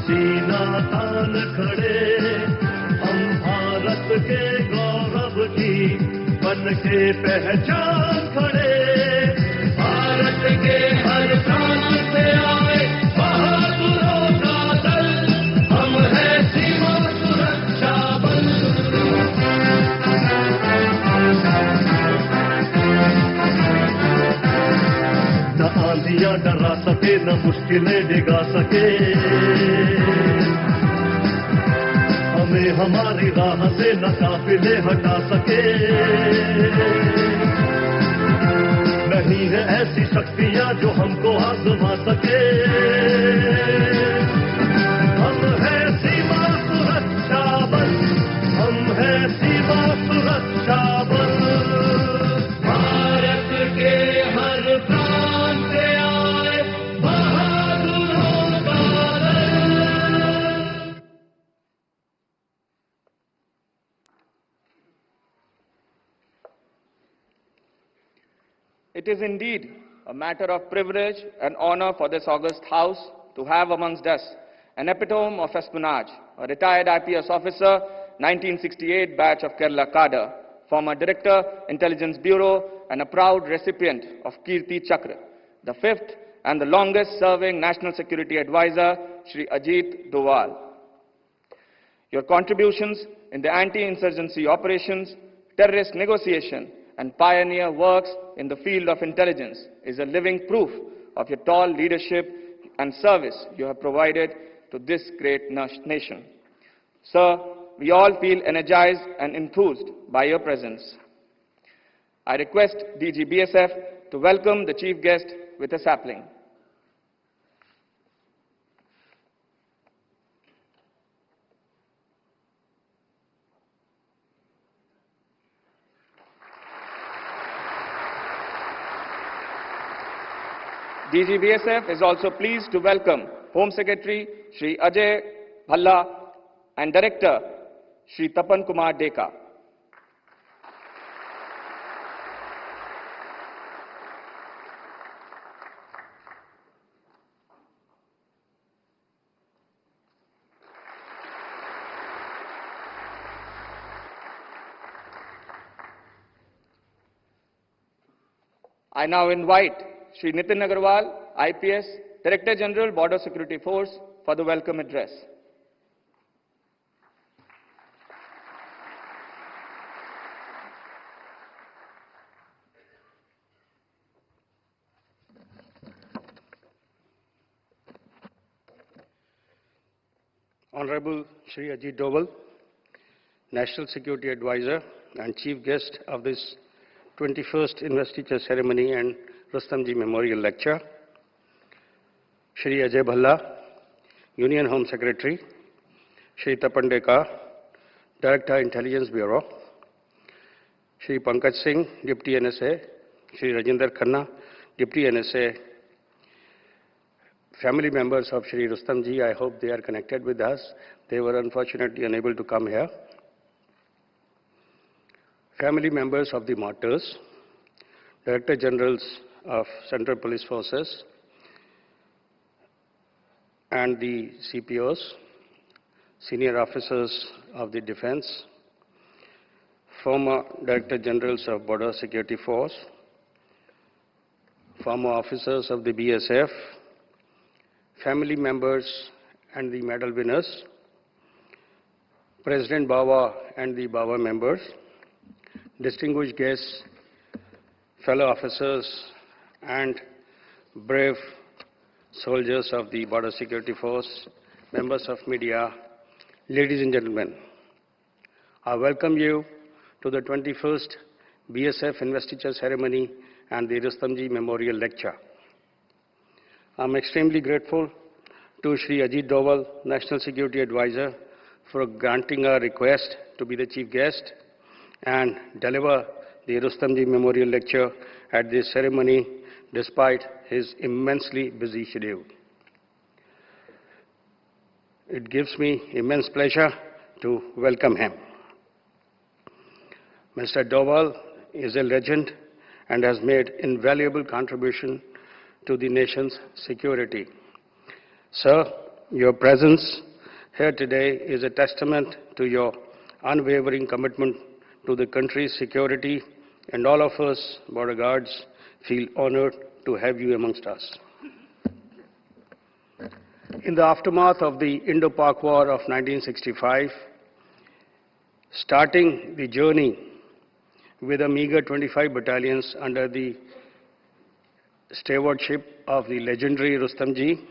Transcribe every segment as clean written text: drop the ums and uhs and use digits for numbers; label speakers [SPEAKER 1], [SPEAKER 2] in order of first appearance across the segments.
[SPEAKER 1] सीना तान खड़े हम भारत के गौरव की बन के पहचान खड़े। भारत के हर प्रांत से आए बहादुरों का दल, हम है सीमा सुरक्षा बल। न आंधियां डरा सके न मुश्किलें डिगा सके, हमें हमारी राह से न काफिले हटा सके। नहीं है ऐसी शक्तियां जो हमको आजमा सके। हम है सीमा सुरक्षा बल, हम है सीमा सुरक्षा बल। भारत के हर प्रांत से आए बहादुरों का दल।
[SPEAKER 2] It is indeed a matter of privilege and honor for this august House to have amongst us an epitome of espionage, a retired IPS officer, 1968 batch of Kerala cadre, former Director, Intelligence Bureau, and a proud recipient of Kirti Chakra, the fifth and the longest-serving National Security Advisor, Shri Ajit Doval. Your contributions in the anti-insurgency operations, terrorist negotiation, and pioneer works in the field of intelligence is a living proof of your tall leadership and service you have provided to this great nation. Sir, we all feel energized and enthused by your presence. I request DG BSF to welcome the chief guest with a sapling. DG BSF is also pleased to welcome Home Secretary Shri Ajay Bhalla and Director Shri Tapan Kumar Deka. I now invite Shri Nitin Agarwal, IPS, Director General, Border Security Force, for the welcome address.
[SPEAKER 3] Honorable Shri Ajit Doval, National Security Advisor and Chief Guest of this 21st Investiture Ceremony and Rustomjee Memorial Lecture, Shri Ajay Bhalla, Union Home Secretary, Shri Tapan Deka, Director Intelligence Bureau, Shri Pankaj Singh, Deputy NSA, Shri Rajinder Khanna, Deputy NSA, family members of Shri Rustomjee, I hope they are connected with us. They were unfortunately unable to come here. Family members of the martyrs, Director Generals of Central Police Forces and the CPOs, senior officers of the Defense, former Director Generals of Border Security Force, former officers of the BSF, family members and the medal winners, President Bawa and the Bawa members, distinguished guests, fellow officers and brave soldiers of the Border Security Force, members of media, ladies and gentlemen, I welcome you to the 21st BSF Investiture Ceremony and the Rustomjee Memorial Lecture. I'm extremely grateful to Shri Ajit Doval, National Security Advisor, for granting our request to be the chief guest and deliver the Rustomjee Memorial Lecture at this ceremony despite his immensely busy schedule. It gives me immense pleasure to welcome him. Mr. Doval is a legend and has made invaluable contribution to the nation's security. Sir, Your presence here today is a testament to your unwavering commitment to the country's security, and all of us, border guards, feel honored to have you amongst us. In the aftermath of the Indo-Pak War of 1965, starting the journey with a meager 25 battalions under the stewardship of the legendary Rustomji,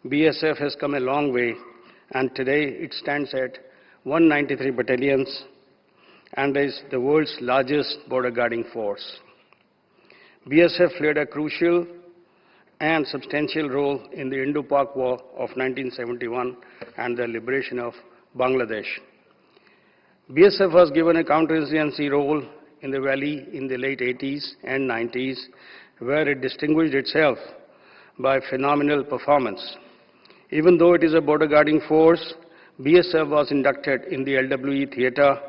[SPEAKER 3] BSF has come a long way, and today it stands at 193 battalions and is the world's largest border guarding force. BSF played a crucial and substantial role in the Indo-Pak War of 1971 and the liberation of Bangladesh. BSF was given a counterinsurgency role in the valley in the late 80s and 90s, where it distinguished itself by phenomenal performance. Even though it is a border guarding force, BSF was inducted in the LWE theater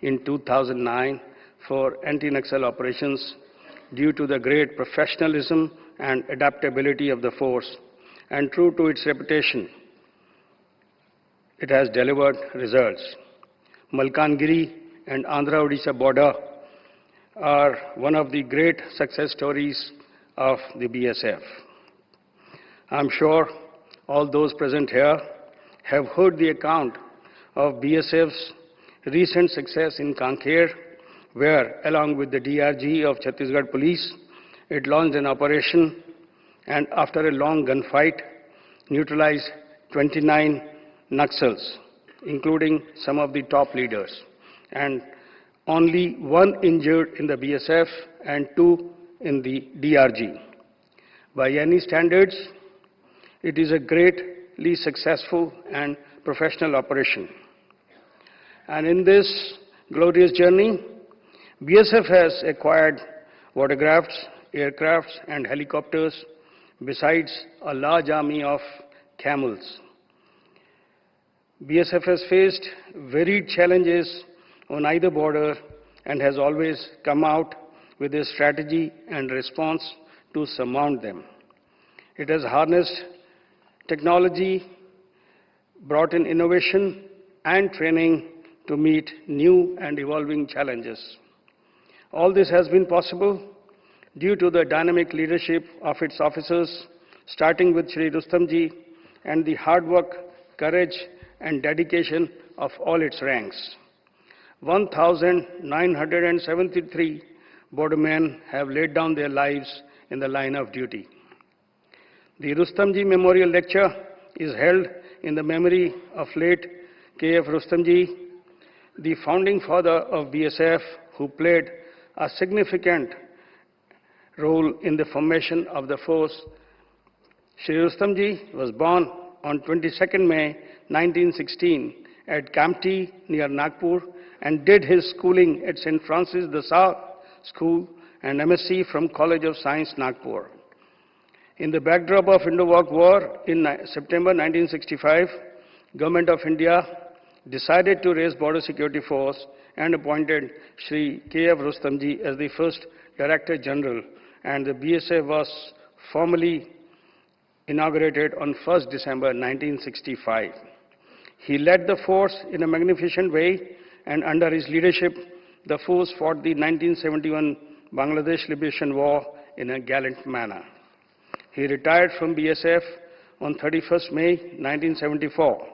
[SPEAKER 3] in 2009 for anti-Naxal operations due to the great professionalism and adaptability of the force, and true to its reputation, it has delivered results. Malkangiri and Andhra-Odisha border are one of the great success stories of the BSF. I'm sure all those present here have heard the account of BSF's recent success in Kanker, where, along with the DRG of Chhattisgarh Police, it launched an operation and, after a long gunfight, neutralized 29 Naxals, including some of the top leaders, and only one injured in the BSF and 2 in the DRG. By any standards, it is a greatly successful and professional operation. And in this glorious journey, BSF has acquired watercrafts, aircrafts, and helicopters, besides a large army of camels. BSF has faced varied challenges on either border and has always come out with a strategy and response to surmount them. It has harnessed technology, brought in innovation and training to meet new and evolving challenges. All this has been possible due to the dynamic leadership of its officers, starting with Shri Rustomji, and the hard work, courage, and dedication of all its ranks. 1,973 bordermen have laid down their lives in the line of duty. The Rustomji Memorial Lecture is held in the memory of late K.F. Rustomji, the founding father of BSF, who played a significant role in the formation of the force. Shri Rustomji was born on 22nd May 1916 at Kamptee near Nagpur and did his schooling at St. Francis de Sales School and MSc from College of Science, Nagpur. In the backdrop of Indo-Pak War in September 1965, Government of India decided to raise Border Security Force and appointed Shri K.F. Rustomji as the first Director General, and the BSF was formally inaugurated on 1st December 1965. He led the force in a magnificent way, and under his leadership, the force fought the 1971 Bangladesh Liberation War in a gallant manner. He retired from BSF on 31st May 1974.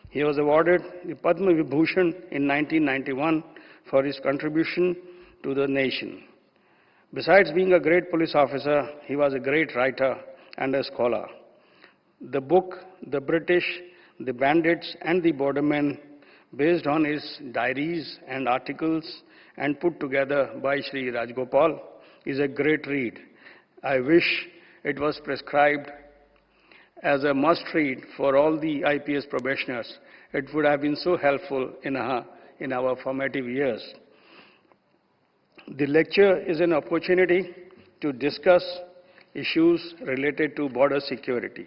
[SPEAKER 3] He was awarded the Padma Vibhushan in 1991 for his contribution to the nation. Besides being a great police officer, he was a great writer and a scholar. The book, The British, the Bandits and the Bordermen, based on his diaries and articles and put together by Shri Rajgopal, is a great read. I wish it was prescribed as a must-read for all the IPS probationers. It would have been so helpful in our formative years. The lecture is an opportunity to discuss issues related to border security.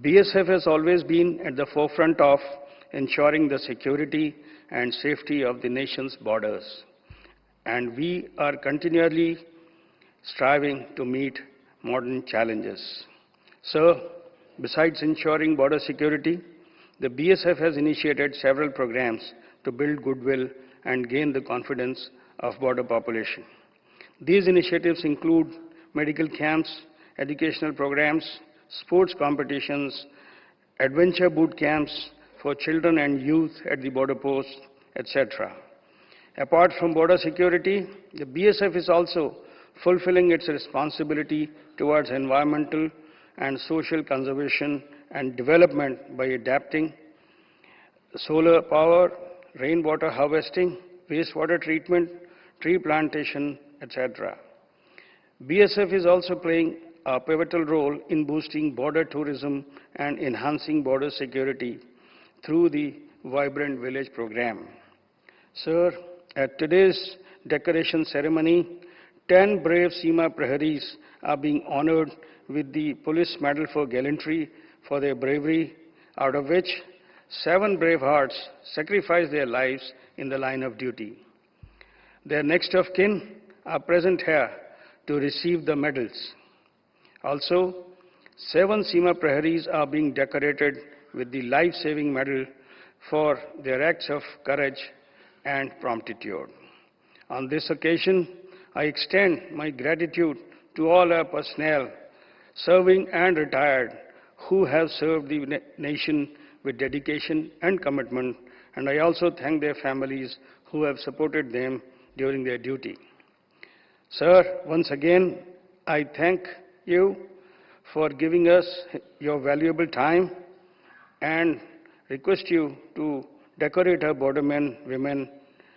[SPEAKER 3] BSF has always been at the forefront of ensuring the security and safety of the nation's borders, and we are continually striving to meet modern challenges. Sir, Besides ensuring border security, the BSF has initiated several programs to build goodwill and gain the confidence of border population. These initiatives include medical camps, educational programs, sports competitions, adventure boot camps for children and youth at the border posts, etc. Apart from border security, the BSF is also fulfilling its responsibility towards environmental and social conservation and development by adapting solar power, rainwater harvesting, wastewater treatment, tree plantation, etc. BSF is also playing a pivotal role in boosting border tourism and enhancing border security through the Vibrant Village program. Sir, at today's decoration ceremony, 10 brave Seema Praharis are being honored with the Police Medal for Gallantry for their bravery, out of which 7 brave hearts sacrificed their lives in the line of duty. Their next of kin are present here to receive the medals. Also, 7 Seema Praharis are being decorated with the life-saving medal for their acts of courage and promptitude. On this occasion, I extend my gratitude to all our personnel, serving and retired, who have served the nation with dedication and commitment, and I also thank their families who have supported them during their duty. Sir, once again, I thank you for giving us your valuable time and request you to decorate our bordermen, women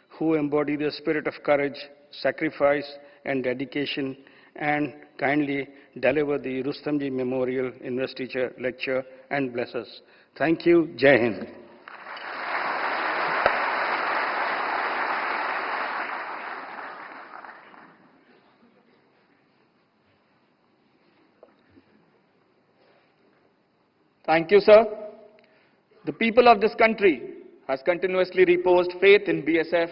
[SPEAKER 3] who embody the spirit of courage, sacrifice, and dedication, and kindly deliver the Rustamji Memorial Investiture Lecture and bless us. Thank you. Jai Hind.
[SPEAKER 2] Thank you, sir. The people of this country has continuously reposed faith in BSF,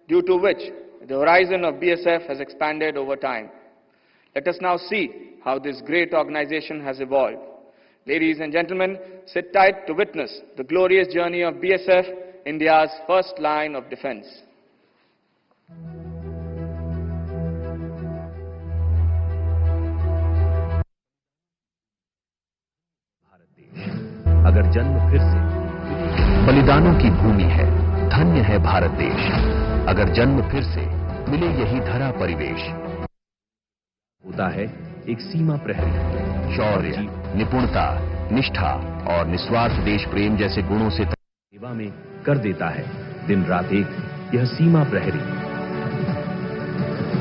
[SPEAKER 2] due to which the horizon of BSF has expanded over time. Let us now see how this great organization has evolved. Ladies and gentlemen, sit tight to witness the glorious journey of BSF, India's first line of defense.
[SPEAKER 4] अगर जन्म फिर से बलिदानों की भूमि है, धन्य है भारत देश। अगर जन्म फिर से मिले यही धरा परिवेश, होता है एक सीमा प्रहरी। शौर्य, निपुणता, निष्ठा और निस्वार्थ देश प्रेम जैसे गुणों से सेवा में कर देता है दिन रात एक यह सीमा प्रहरी।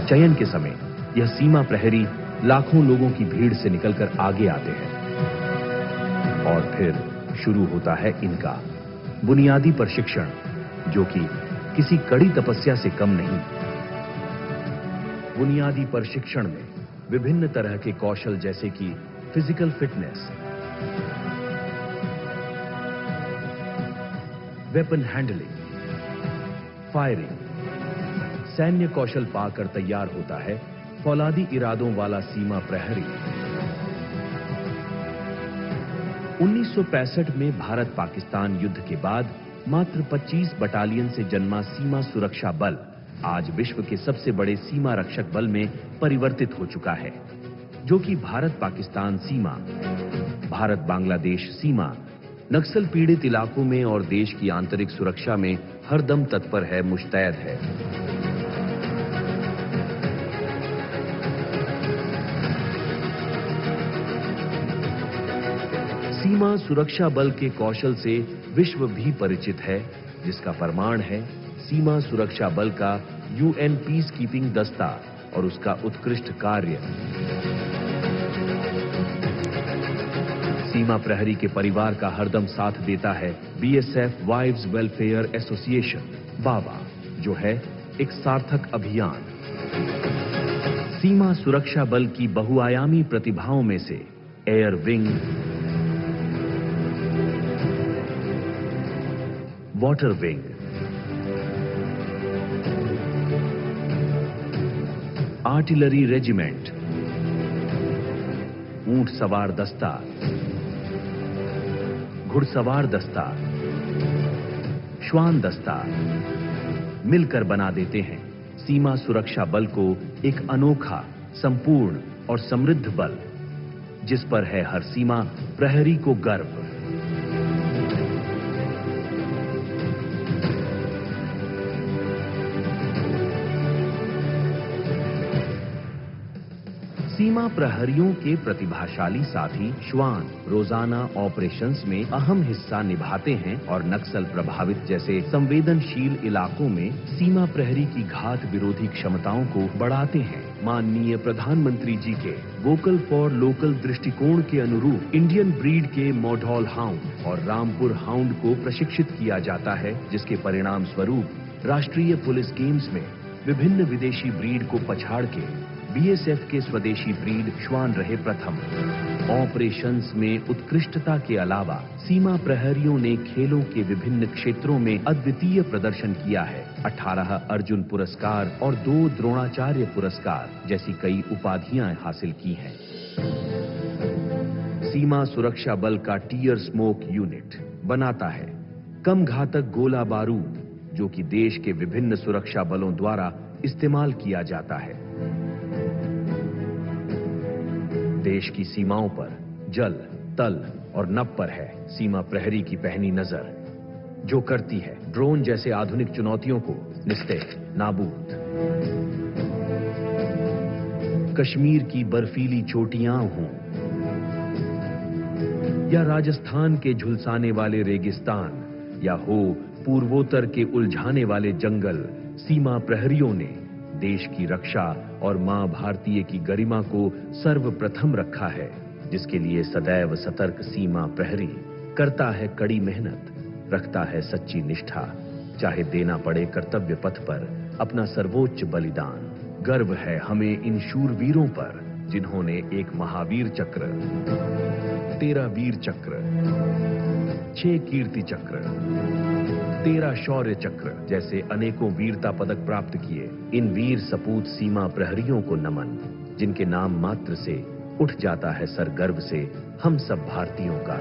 [SPEAKER 4] चयन के समय यह सीमा प्रहरी लाखों लोगों की भीड़ से निकलकर आगे आते हैं और फिर शुरू होता है इनका बुनियादी प्रशिक्षण, जो कि किसी कड़ी तपस्या से कम नहीं। बुनियादी प्रशिक्षण में विभिन्न तरह के कौशल जैसे कि physical fitness, weapon handling, firing, सैन्य कौशल पाकर तैयार होता है फौलादी इरादों वाला सीमा प्रहरी। 1965 में भारत पाकिस्तान युद्ध के बाद मात्र 25 बटालियन से जन्मा सीमा सुरक्षा बल आज विश्व के सबसे बड़े सीमा रक्षक बल में परिवर्तित हो चुका है, जो कि भारत पाकिस्तान सीमा, भारत बांग्लादेश सीमा, नक्सल पीड़ित इलाकों में और देश की आंतरिक सुरक्षा में हरदम तत्पर है, मुस्तैद है। सीमा सुरक्षा बल के कौशल से विश्व भी परिचित है, जिसका प्रमाण है सीमा सुरक्षा बल का यूएन पीस कीपिंग दस्ता और उसका उत्कृष्ट कार्य। सीमा प्रहरी के परिवार का हरदम साथ देता है बीएसएफ वाइव्स वेलफेयर एसोसिएशन, बाबा, जो है एक सार्थक अभियान। सीमा सुरक्षा बल की बहुआयामी प्रतिभाओं में से air wing, water wing, artillery regiment, ऊंट सवार दस्ता, घुड़सवार दस्ता, श्वान दस्ता मिलकर बना देते हैं सीमा सुरक्षा बल को एक अनोखा, संपूर्ण और समृद्ध बल, जिस पर है हर सीमा प्रहरी को गर्व। सीमा प्रहरियों के प्रतिभाशाली साथी श्वान रोजाना ऑपरेशंस में अहम हिस्सा निभाते हैं और नक्सल प्रभावित जैसे संवेदनशील इलाकों में सीमा प्रहरी की घात विरोधी क्षमताओं को बढ़ाते हैं। माननीय प्रधानमंत्री जी के वोकल फॉर लोकल दृष्टिकोण के अनुरूप इंडियन ब्रीड के मॉडल हाउंड और रामपुर हाउंड को प्रशिक्षित किया जाता है, जिसके परिणाम स्वरूप राष्ट्रीय पुलिस गेम्स में विभिन्न विदेशी ब्रीड को पछाड़ के बीएसएफ के स्वदेशी ब्रीड श्वान रहे प्रथम। ऑपरेशंस में उत्कृष्टता के अलावा सीमा प्रहरियों ने खेलों के विभिन्न क्षेत्रों में अद्वितीय प्रदर्शन किया है। 18 अर्जुन पुरस्कार और 2 द्रोणाचार्य पुरस्कार जैसी कई उपाधियां हासिल की हैं। सीमा सुरक्षा बल का टियर स्मोक यूनिट बनाता है कम घातक गोला बारूद, जो कि देश के विभिन्न सुरक्षा बलों द्वारा इस्तेमाल किया जाता है। देश की सीमाओं पर जल, तल और नभ पर है सीमा प्रहरी की पैनी नजर, जो करती है ड्रोन जैसे आधुनिक चुनौतियों को निस्तेज नाबूद। कश्मीर की बर्फीली चोटियां हों या राजस्थान के झुलसाने वाले रेगिस्तान या हो पूर्वोत्तर के उलझाने वाले जंगल, सीमा प्रहरियों ने देश की रक्षा और मां भारतीय की गरिमा को सर्वप्रथम रखा है, जिसके लिए सदैव सतर्क सीमा प्रहरी करता है कड़ी मेहनत, रखता है सच्ची निष्ठा, चाहे देना पड़े कर्तव्य पथ पर अपना सर्वोच्च बलिदान। गर्व है हमें इन शूरवीरों पर, जिन्होंने एक महावीर चक्र, 13 वीर चक्र, 6 कीर्ति चक्र, 13 शौर्य चक्र जैसे अनेकों वीरता पदक प्राप्त किए। इन वीर सपूत सीमा प्रहरियों को नमन, जिनके नाम मात्र से उठ जाता है सर गर्व से हम सब भारतीयों का।